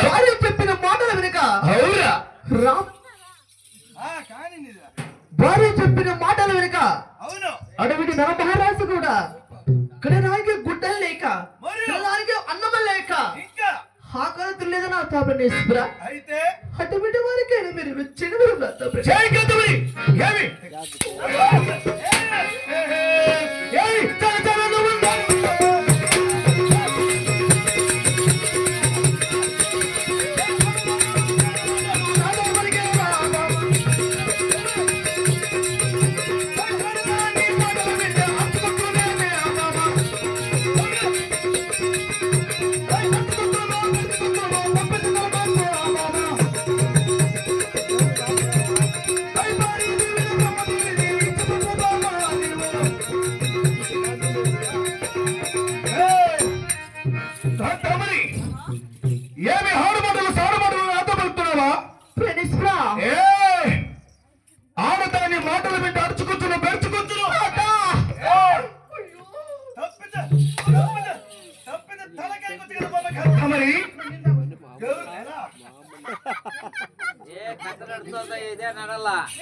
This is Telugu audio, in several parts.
భార్య చెప్పిన మాటలు వినక భార్య చెప్పిన మాటలు వినక అడవిటి నరమహారాజు కూడా తినడానికి గుడ్డలు లేక తినడానికి అన్నం లేక ఆకలి లేదు నా తాపనేశ్వర అయితే అటువంటి వారికైనా మీరు రుచిని ఆడదాని మాటలు వింటే అడుచుకొచ్చును పెంచుకొచ్చును మరి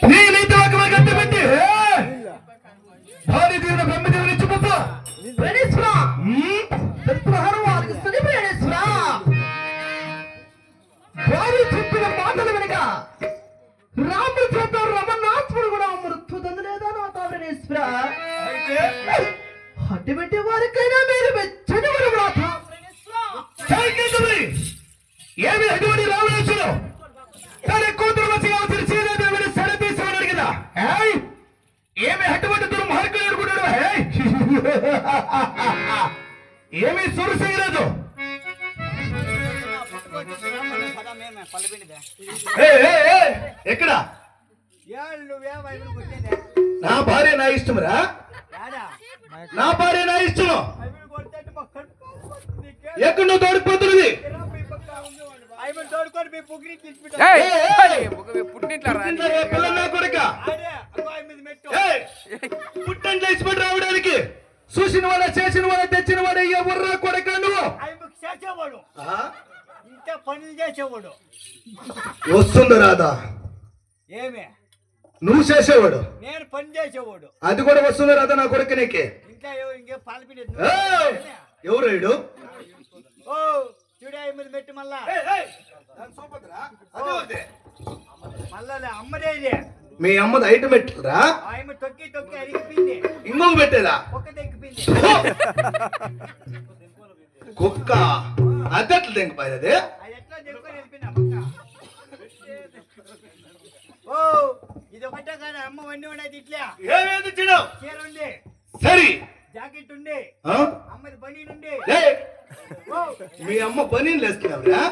నేనైతే ఒక గట్టి పెట్టి భారీ దేవుడు బ్రహ్మదేవుని ఇచ్చి పంప భారీ చెప్పిన మాటలు వెనుక రాముడు చేత రమణాత్ముడు కూడా మృత్యు తందులేదా నా తావరేశ్వర అటువంటి వారికైనా మీరు వెచ్చని ఏమి అటువంటి రావణేశ్వరు తన కూతురు వచ్చి శ్రీదేవిని సరితీసేవాడు కదా ఏమి అటువంటి దుర్మార్గులు అనుకున్నాడు ఏమి సురసేయరాజు ఎక్కడ నా భార్య నా ఇష్టమరా నా భార్య నా ఇష్టము ఎక్కడ నువ్వు తోడిపోతున్నది పుట్టంట్లో ఇచ్చిపెట్టి రావడానికి చూసిన వాళ్ళ చేసిన వాళ్ళ తెచ్చిన వాడు ఎవర్రా కొడక నువ్వు పనులు చేసేవాడు వస్తుంది రాదా ఏమే నువ్వు చేసేవాడు నేను పని చేసేవాడు అది కూడా వస్తుంది రాదా నా కొడుకు నీకే ఇంకా ఇంకే పాల్పిడి ఎవరు వీడు ఓ చూడే ఎనిమిది మెట్టు మళ్ళా మళ్ళా అమ్మదే మీ అమ్మది ఐటమ్ పెట్టురా ఆమె తొక్కి తొక్కి అరిగిపోయింది ఇంకొక పెట్టేదా ఒక్క తెగిపోయింది కుక్క అదట్లు తెంగిపోయేది అది ఎట్లా తెంపుకొని వెళ్ళిపోయినా ఓ ఇది ఒకటే కానీ అమ్మ వన్నీ ఉండేది ఇట్లా ఏమేది చిడు చీర ఉంది సరి జాకెట్ ఉంది అమ్మది బనీన్ ఉంది మీ అమ్మ బనీన్ వేసుకున్నావురా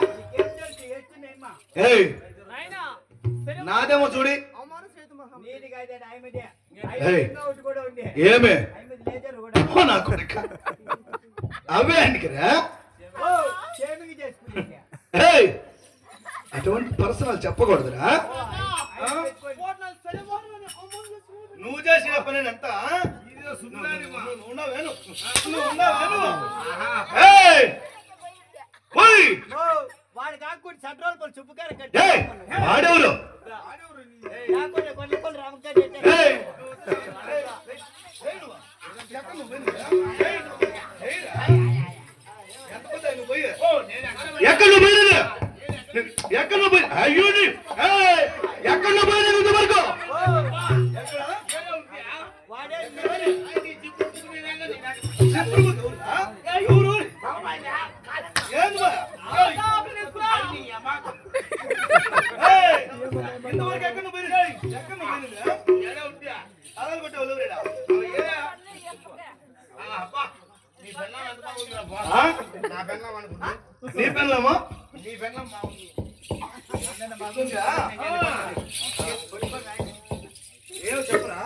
నాదేమో చూడి ఏమే నాకు అవే అండికిరా అటువంటి పర్సనల్ చెప్పకూడదురా నువ్వు చేసిన పని ఎంత వాడు కాకుండా సెంట్రల్ పోల్ చుప్పుకారు వాడెవరు ఎక్కడ పోయినది ఎక్కడ పోయి అయ్యో ఎక్కడ పోయినది ఇంతవరకు నీ పెళ్ళమా ఏమో చెప్పరా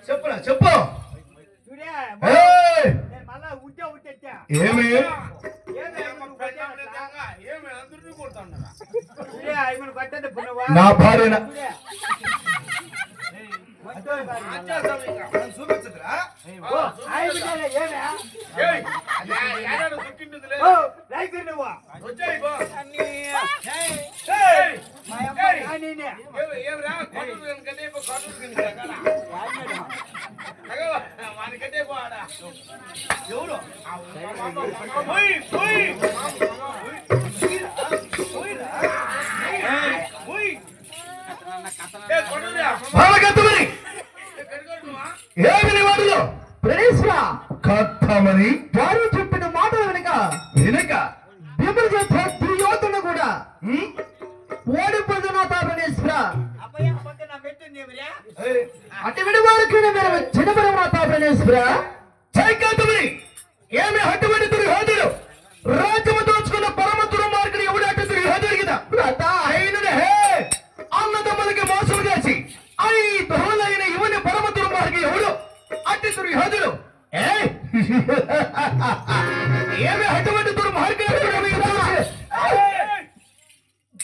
చెప్పరా చెప్పు ఏమి నా భార్య చూపించదురా ఏమి వాడులో కథమని వారు చెప్పిన మాటలు వినక విమల చేత దుర్యోధను కూడా ఓడిపోతున్నా తాపనేశ్వర అటువంటి వారికి మీరు చిన్నపరమా తాపనేశ్వర చైకాతమని ఏమి అటువంటి దుర్యోధుడు రాజ్యము దోచుకున్న పరమ దుర్మార్గుడు ఎవడు అటు దుర్యోధుడు కదా అయిననే హే అన్నదమ్ములకి మోసం చేసి అయి దొరలైన ఇవని పరమ దుర్మార్గుడు ఎవడు అటు దుర్యోధుడు ఏమి అటువంటి దుర్మార్గుడు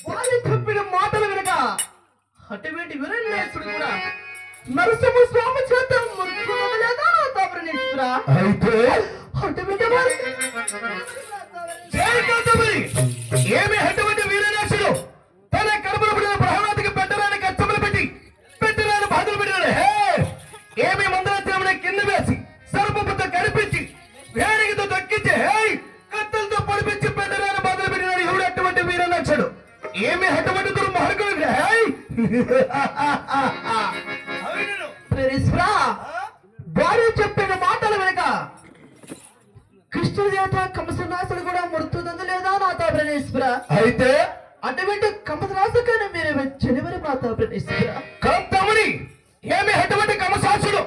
వారి చెప్పిన మాటలు వినక అటువంటి వీరన్నేశ్వరుడు కూడా నరసింహ స్వామి చేత లేదా తాపనేశ్వర అయితే అటువంటి వారి ఏమి అటువంటి వీరనేశ్వరుడు తన కడుపులో పుట్టిన బ్రహ్మణానికి పెట్టరాని కష్టములు పెట్టరాని బాధలు పెట్టాడు ఏమి మందరాత్రమున కింద వేసి సర్పముతో కనిపించి వేడిగితో దక్కించి కత్తలతో పొడిపించి పెట్టరాని బాధలు పెట్టినాడు ఎవడు అటువంటి వీరనేశ్వరుడు ఏమి అటువంటి దుర్మార్గుడు వారు చెప్పిన మాటలు వెనక కృష్ణుడి చేత కంసనాసుడు కూడా మృత్యుంది లేదా నా తాపనేశ్వర అయితే అటువంటి కంసనాశకాన్ని మీరు జనవరి మా తాపనేశ్వర తమ్ముడి ఏమి అటువంటి కంసాసుడు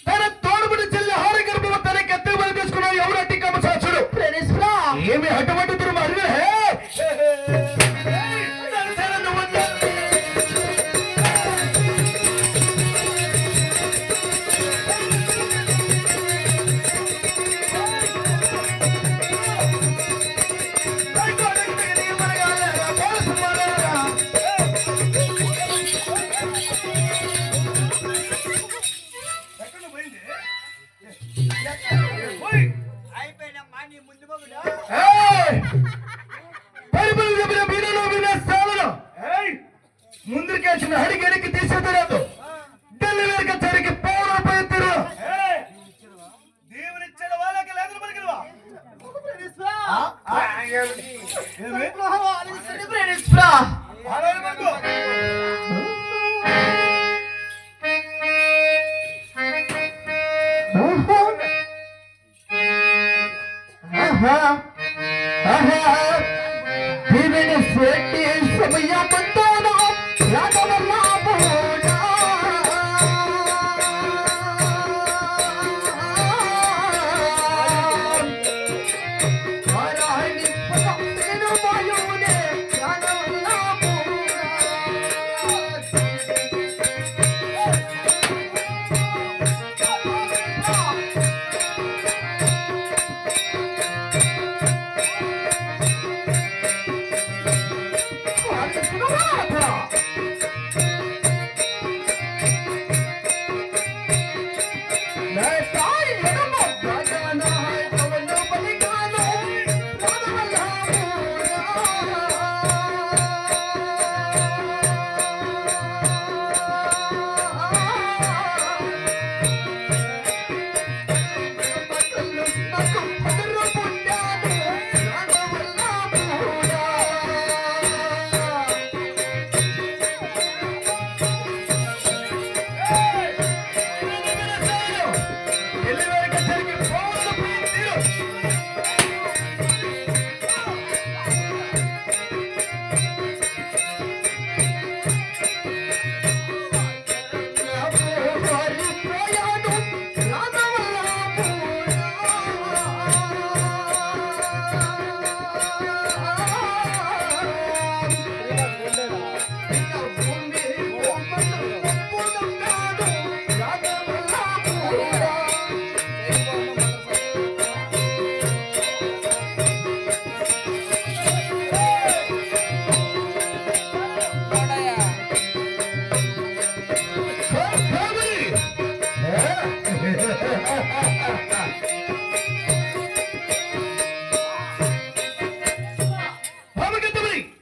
తన తోడుబడి చెల్లి హార గర్భం తన కెత్తబడి తీసుకున్నాడు ఎవరు అట్టి కంసాసుడు ఏమి అటువంటి దుర్మార్గుడు ముందుకేసిన హడికి వెనక్కి తీసేదరాదు ఢిల్లీ వెనక చరికి పోరు దేవునిచ్చిన వాళ్ళకి లేదు సమయం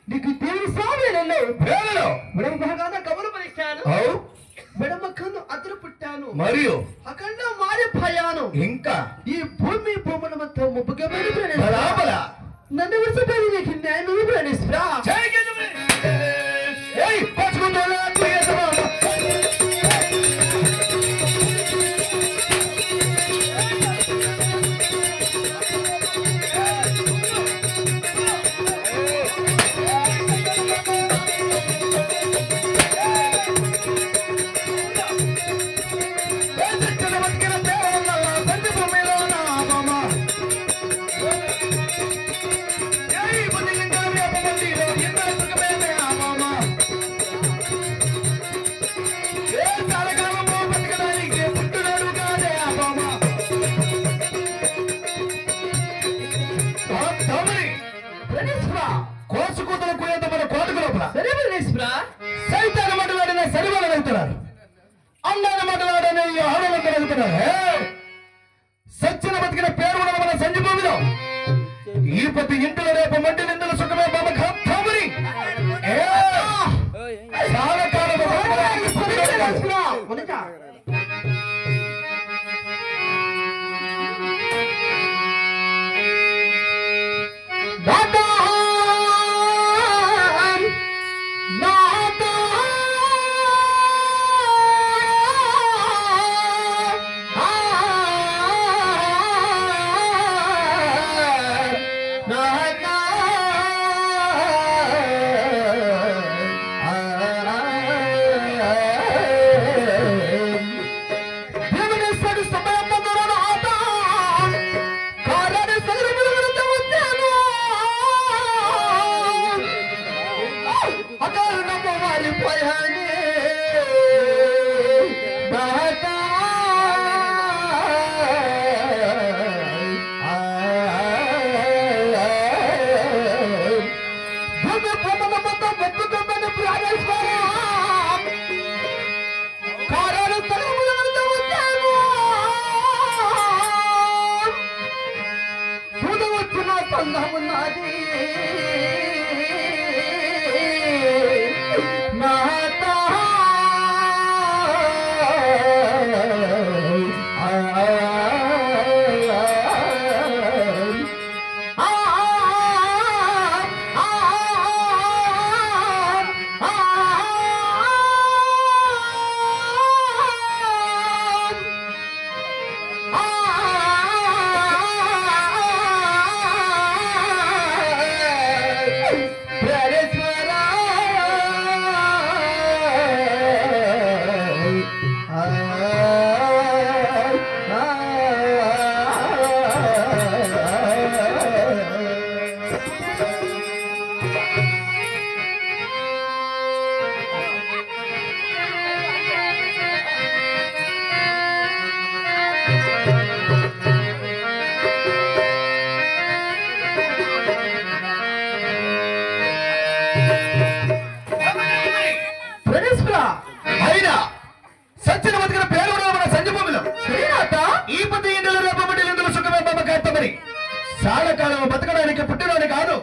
నీకు దేవుని స్వామిలో విడమగాన కబురు పలికాను విడమ కన్ను అదురు పుట్టాను మరియు అఖండ మారిపోయాను ఇంకా ఈ భూమి భూముల మొత్తం ముప్పుగా బరాబరా నన్ను విడిచిపోయి నీకు న్యాయం ప్రణిస్రా సైతాన్ని మాట్లాడిన సరివాళ్ళు వెళ్తున్నారు అన్నాన్ని మాట్లాడని ఆడవాళ్ళు వెళ్తున్నారు సచ్చిన బతికిన పేరు ఉన్న మన సంజీభూమిలో ఈ ప్రతి ఇంటిలో రేపు మంటి నిందుల సుఖమే బాబరి చాలా కాలం చాలా కాలం బతకడానికి పుట్టినోని కాదు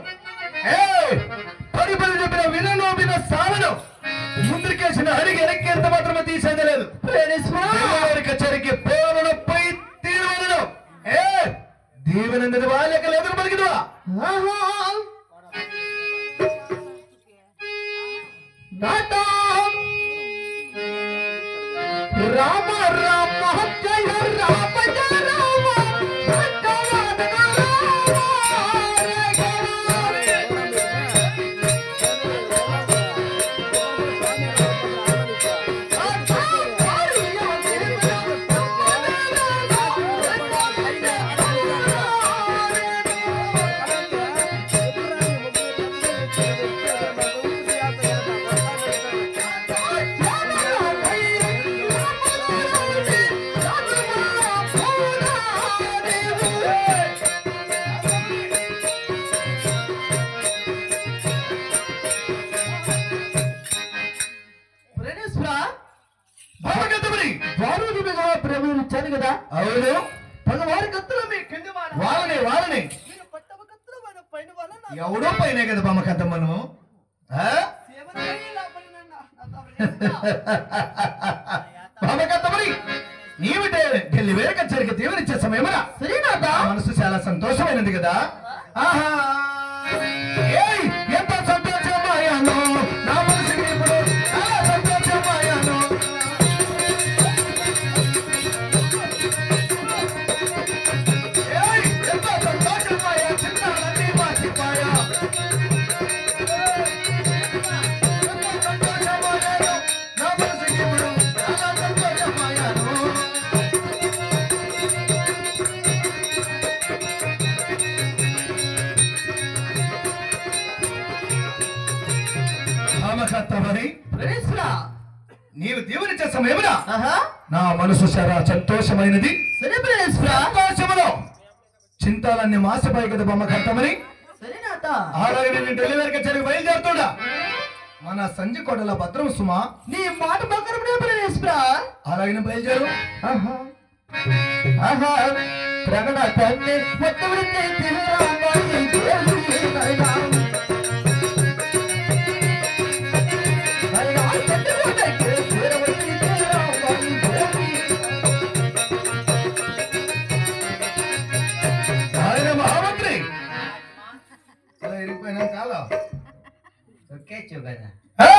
పది పది చెప్పిన వినను విన సాలను ముందుకేసిన అడిగి వెనక్కి ఎంత మాత్రమే తీసేది లేదు కచేరికి పేరులపై తీరువలను దీవెనది వాళ్ళకి ఎదురు పలికిదువా రామ రామ జయ రామ జయ రామ ఎవరిని మీరు పట్టవకత్తులమైన పైన వల్ల నా ఎవడో పైన కదా బొమ్మకత్తమ్మను సేవనాయి లాభనన్న నా తాపనేశ్వర బొమ్మకత్తమని నీవు ఢిల్లీ వేరే కచేరికి తీవ్రించే సమయమరా సరేనాదా మనసు చాలా సంతోషమైనది కదా ఆహా ఏయ్ ఎంత సంతోషమాయాను నా మనసుకి ఇప్పుడు చాలా సంతోషమాయాను ఏయ్ ఎంత సంతోషమాయా చిన్నాలన్నీ మర్చిపోయా ఎంత సంతోషమాయాను నా మనసుకి ఇప్పుడు చాలా సంతోషమాయాను బొమ్మకత్తమని ప్రణేశ్వర నీవు దీవెనిచ్చే సమయమున ఆహా నా మనసు చాలా సంతోషమైనది సరే ప్రణేశ్వర సంతోషములో చింతాలన్నీ మాసిపోయి కదా బొమ్మకత్తమని సరేనాత అలాగే నేను డెలివరీ కచేరికి బయలుదేరుతున్నా మన సంజి కొడల భద్రం సుమా నీ మాట ప్రకారమే ప్రణేశ్వర అలాగే నేను బయలుదేరు ఆహా ఆహా ప్రగణ తన్ని మొత్తవృత్తి తిరురామాయి దేవుని నైనా నైనా తట్టుకోదైతే తిరువృత్తి తిరురామాయి దేవుని ఆయన మహామంత్రి అలా ఇరిగిపోయినా కాలం ఒక్కేచ్చు కదా ఆ!